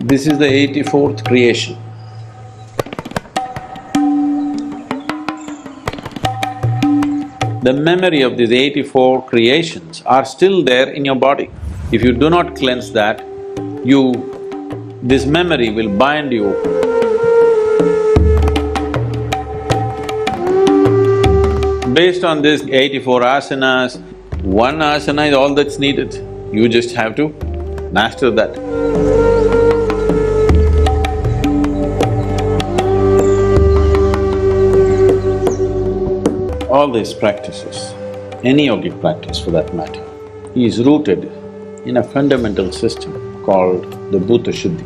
This is the 84th creation. The memory of these 84 creations are still there in your body. If you do not cleanse that, this memory will bind you. Based on this 84 asanas, one asana is all that's needed. You just have to master that. All these practices, any yogic practice for that matter, is rooted in a fundamental system called the Bhuta Shuddhi.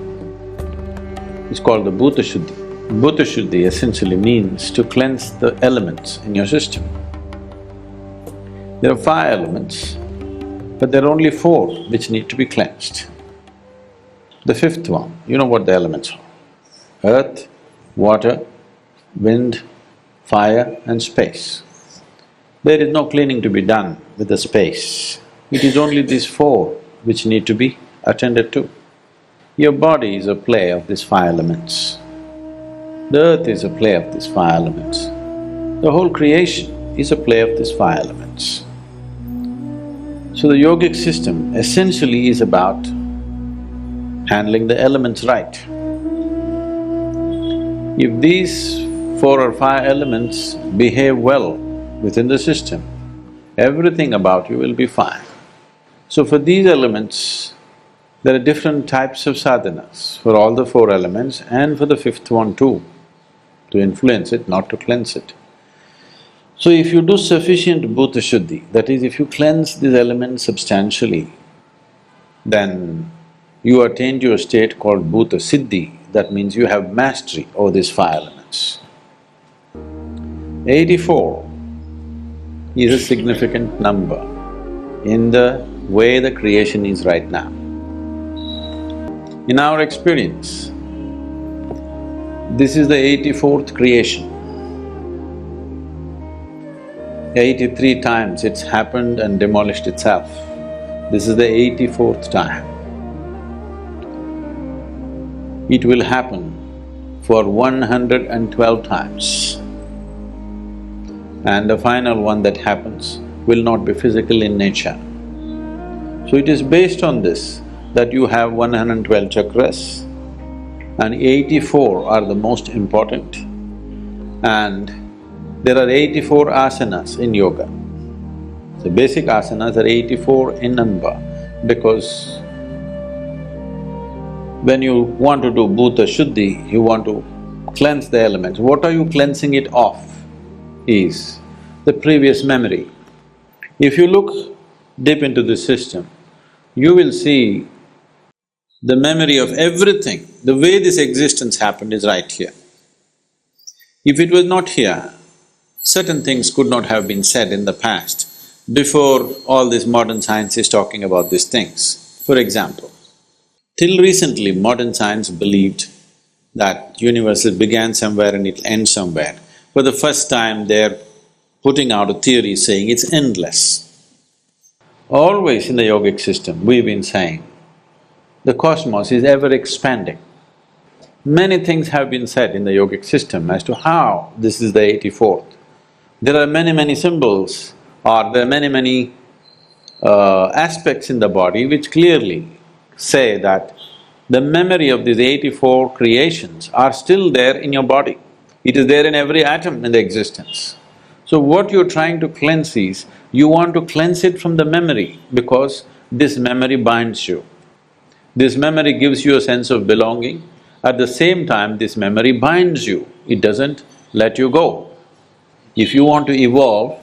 It's called the Bhuta Shuddhi. Bhuta Shuddhi essentially means to cleanse the elements in your system. There are 5 elements, but there are only 4 which need to be cleansed. The 5th one, you know what the elements are: earth, water, wind, fire and space. There is no cleaning to be done with the space. It is only these 4 which need to be attended to. Your body is a play of these 5 elements. The earth is a play of these 5 elements. The whole creation is a play of these 5 elements. So the yogic system essentially is about handling the elements right. If these 4 or 5 elements behave well within the system, everything about you will be fine. So for these elements, there are different types of sadhanas for all the 4 elements and for the 5th one too, to influence it, not to cleanse it. So if you do sufficient Bhuta Shuddhi, that is, if you cleanse these elements substantially, then you attain to a state called Bhuta Siddhi, that means you have mastery over these 5 elements. 84 is a significant number in the way the creation is right now. In our experience, this is the 84th creation. 83 times it's happened and demolished itself. This is the 84th time. It will happen for 112 times. And the final one that happens will not be physical in nature. So it is based on this that you have 112 chakras and 84 are the most important. And there are 84 asanas in yoga. The basic asanas are 84 in number because when you want to do Bhuta Shuddhi, you want to cleanse the elements. What are you cleansing it of is the previous memory. If you look deep into this system, you will see the memory of everything. The way this existence happened is right here. If it was not here, certain things could not have been said in the past before all this modern science is talking about these things. For example, till recently modern science believed that universe began somewhere and it'll end somewhere. For the first time they're putting out a theory saying it's endless. Always in the yogic system we've been saying, the cosmos is ever expanding. Many things have been said in the yogic system as to how this is the 84th. There are many symbols or there are many aspects in the body which clearly say that the memory of these 84 creations are still there in your body. It is there in every atom in the existence. So what you're trying to cleanse is, you want to cleanse it from the memory because this memory binds you. This memory gives you a sense of belonging. At the same time, this memory binds you, it doesn't let you go. If you want to evolve,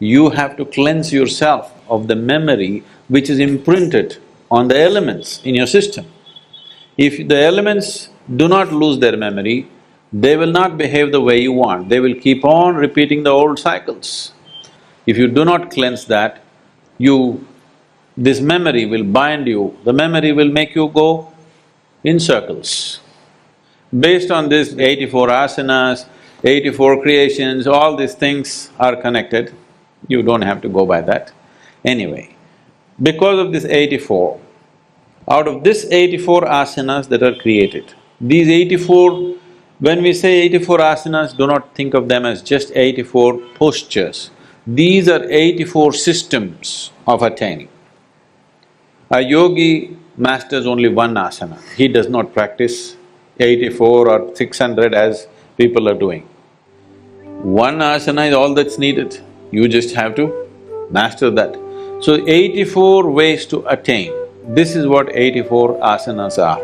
you have to cleanse yourself of the memory which is imprinted on the elements in your system. If the elements do not lose their memory, they will not behave the way you want, they will keep on repeating the old cycles. If you do not cleanse that, this memory will bind you, the memory will make you go in circles. Based on this 84 asanas, 84 creations, all these things are connected, you don't have to go by that. Anyway, because of this 84, Out of this 84 asanas that are created, these 84, when we say 84 asanas, do not think of them as just 84 postures. These are 84 systems of attaining. A yogi masters only one asana, he does not practice 84 or 600 as people are doing. One asana is all that's needed, you just have to master that. So 84 ways to attain, this is what 84 asanas are.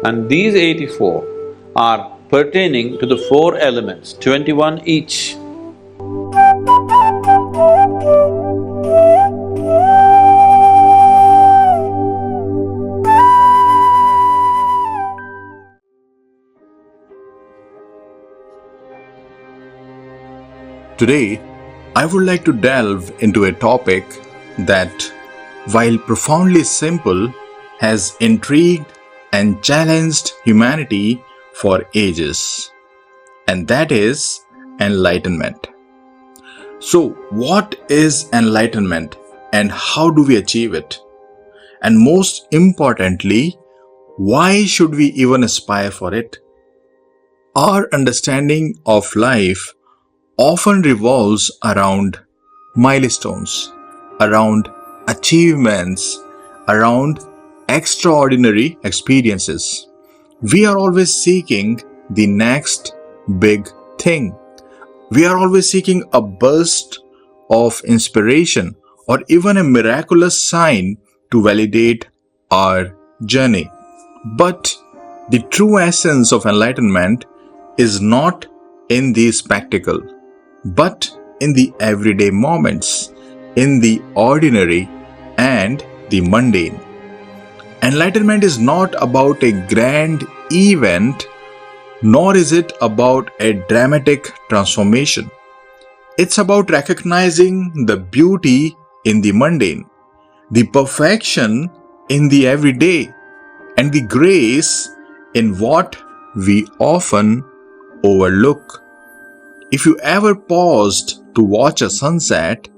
And these 84 are pertaining to the four elements, 21 each. Today, I would like to delve into a topic that, while profoundly simple, has intrigued and challenged humanity for ages, and that is enlightenment. So, what is enlightenment and how do we achieve it? And most importantly, why should we even aspire for it? Our understanding of life often revolves around milestones, around achievements, around extraordinary experiences. We are always seeking the next big thing. We are always seeking a burst of inspiration or even a miraculous sign to validate our journey. But the true essence of enlightenment is not in the spectacle, but in the everyday moments, in the ordinary and the mundane. Enlightenment is not about a grand event, nor is it about a dramatic transformation. It's about recognizing the beauty in the mundane, the perfection in the everyday, and the grace in what we often overlook. If you ever paused to watch a sunset,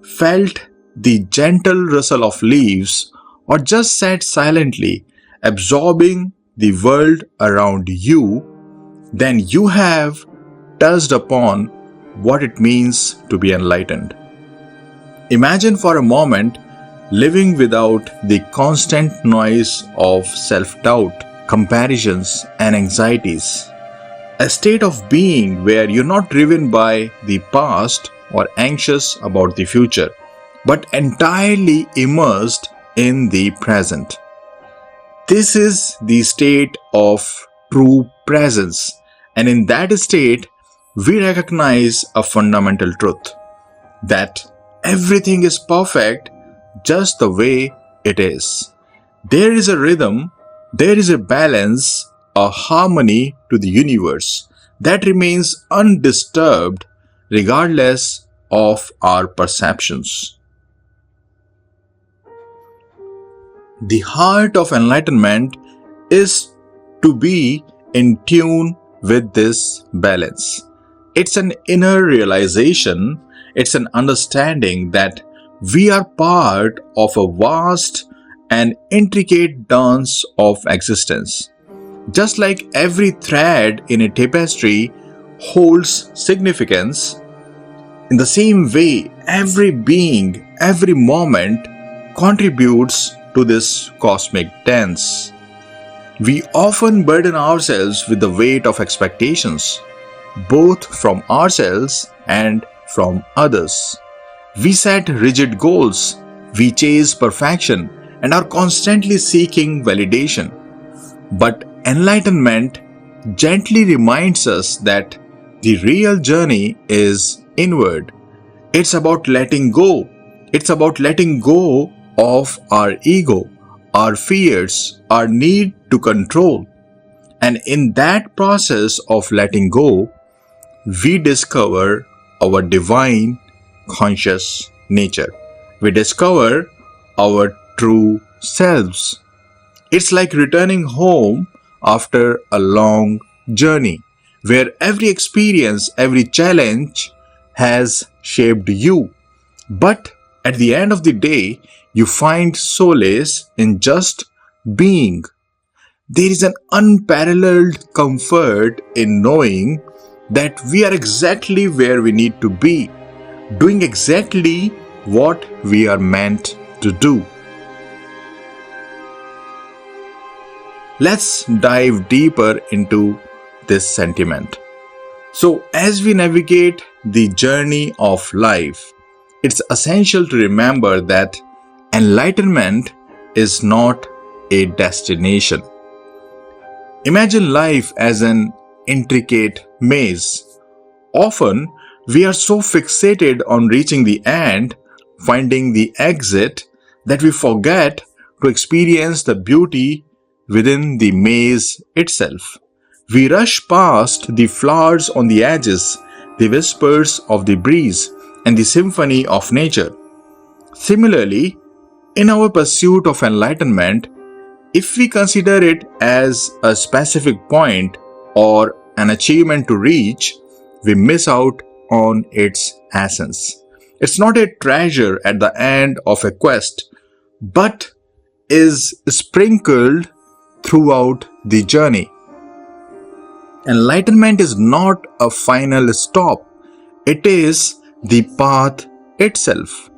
felt the gentle rustle of leaves, or just sat silently absorbing the world around you, then you have touched upon what it means to be enlightened. Imagine for a moment living without the constant noise of self-doubt, comparisons, and anxieties. A state of being where you're not driven by the past or anxious about the future, but entirely immersed in the present. This is the state of true presence, and in that state, we recognize a fundamental truth that everything is perfect just the way it is. There is a rhythm, there is a balance, a harmony to the universe that remains undisturbed regardless of our perceptions. The heart of enlightenment is to be in tune with this balance. It's an inner realization, it's an understanding that we are part of a vast and intricate dance of existence. Just like every thread in a tapestry holds significance, in the same way, every being, every moment contributes to this cosmic dance. We often burden ourselves with the weight of expectations, both from ourselves and from others. We set rigid goals, we chase perfection, and are constantly seeking validation. But enlightenment gently reminds us that the real journey is inward. It's about letting go. It's about letting go of our ego, our fears, our need to control. And in that process of letting go, we discover our divine conscious nature. We discover our true selves. It's like returning home after a long journey, where every experience, every challenge has shaped you. But at the end of the day, you find solace in just being. There is an unparalleled comfort in knowing that we are exactly where we need to be, doing exactly what we are meant to do. Let's dive deeper into this sentiment. So, as we navigate the journey of life, it's essential to remember that enlightenment is not a destination. Imagine life as an intricate maze. Often, we are so fixated on reaching the end, finding the exit, that we forget to experience the beauty within the maze itself. We rush past the flowers on the edges, the whispers of the breeze, and the symphony of nature. Similarly, in our pursuit of enlightenment, if we consider it as a specific point or an achievement to reach, we miss out on its essence. It's not a treasure at the end of a quest, but is sprinkled throughout the journey. Enlightenment is not a final stop, it is the path itself.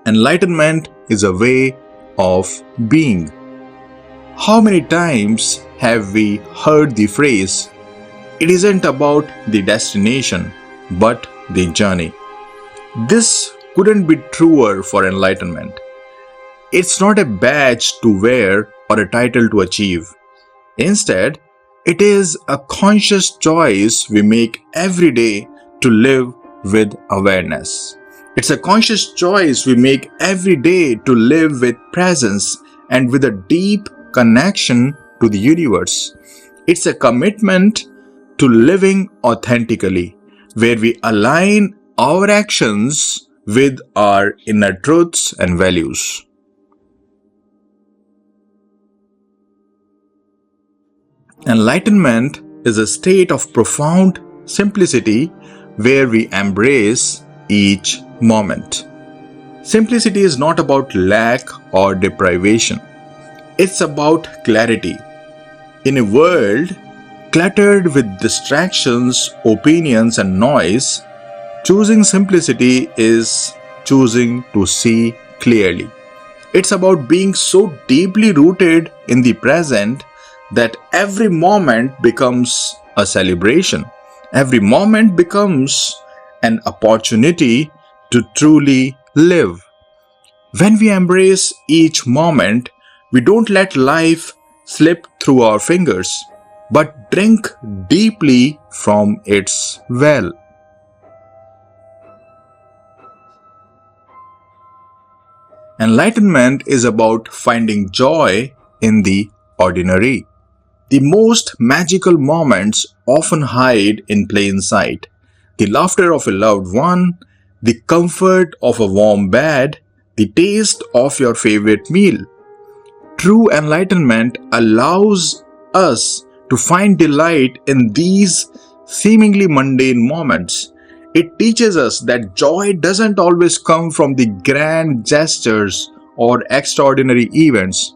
Enlightenment is a way of being. How many times have we heard the phrase, "It isn't about the destination, but the journey"? This couldn't be truer for enlightenment. It's not a badge to wear or a title to achieve. Instead, it is a conscious choice we make every day to live with awareness. It's a conscious choice we make every day to live with presence and with a deep connection to the universe. It's a commitment to living authentically, where we align our actions with our inner truths and values. Enlightenment is a state of profound simplicity where we embrace each moment. Simplicity is not about lack or deprivation. It's about clarity. In a world cluttered with distractions, opinions, and noise, choosing simplicity is choosing to see clearly. It's about being so deeply rooted in the present that every moment becomes a celebration. Every moment becomes an opportunity to truly live. When we embrace each moment, we don't let life slip through our fingers, but drink deeply from its well. Enlightenment is about finding joy in the ordinary. The most magical moments often hide in plain sight. The laughter of a loved one, the comfort of a warm bed, the taste of your favorite meal. True enlightenment allows us to find delight in these seemingly mundane moments. It teaches us that joy doesn't always come from the grand gestures or extraordinary events.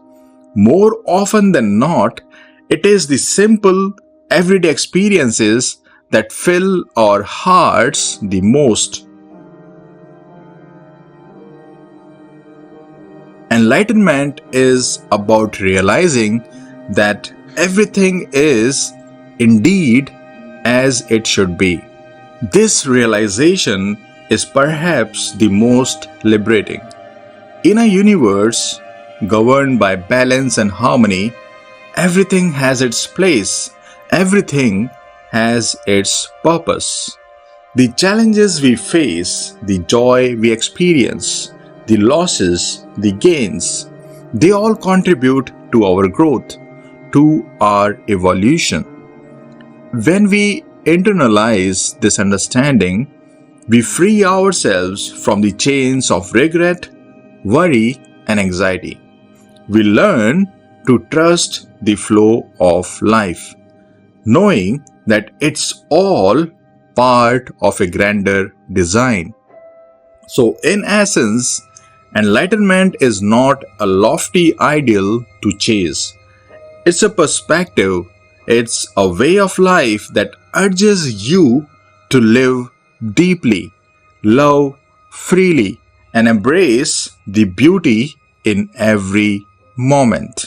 More often than not, it is the simple, everyday experiences that fill our hearts the most. Enlightenment is about realizing that everything is indeed as it should be. This realization is perhaps the most liberating. In a universe governed by balance and harmony, everything has its place, everything has its purpose. The challenges we face, the joy we experience, the losses, the gains, they all contribute to our growth, to our evolution. When we internalize this understanding, we free ourselves from the chains of regret, worry, and anxiety. We learn to trust the flow of life, knowing that it's all part of a grander design. So, in essence, Enlightenment is not a lofty ideal to chase. It's a perspective, it's a way of life that urges you to live deeply, love freely, and embrace the beauty in every moment.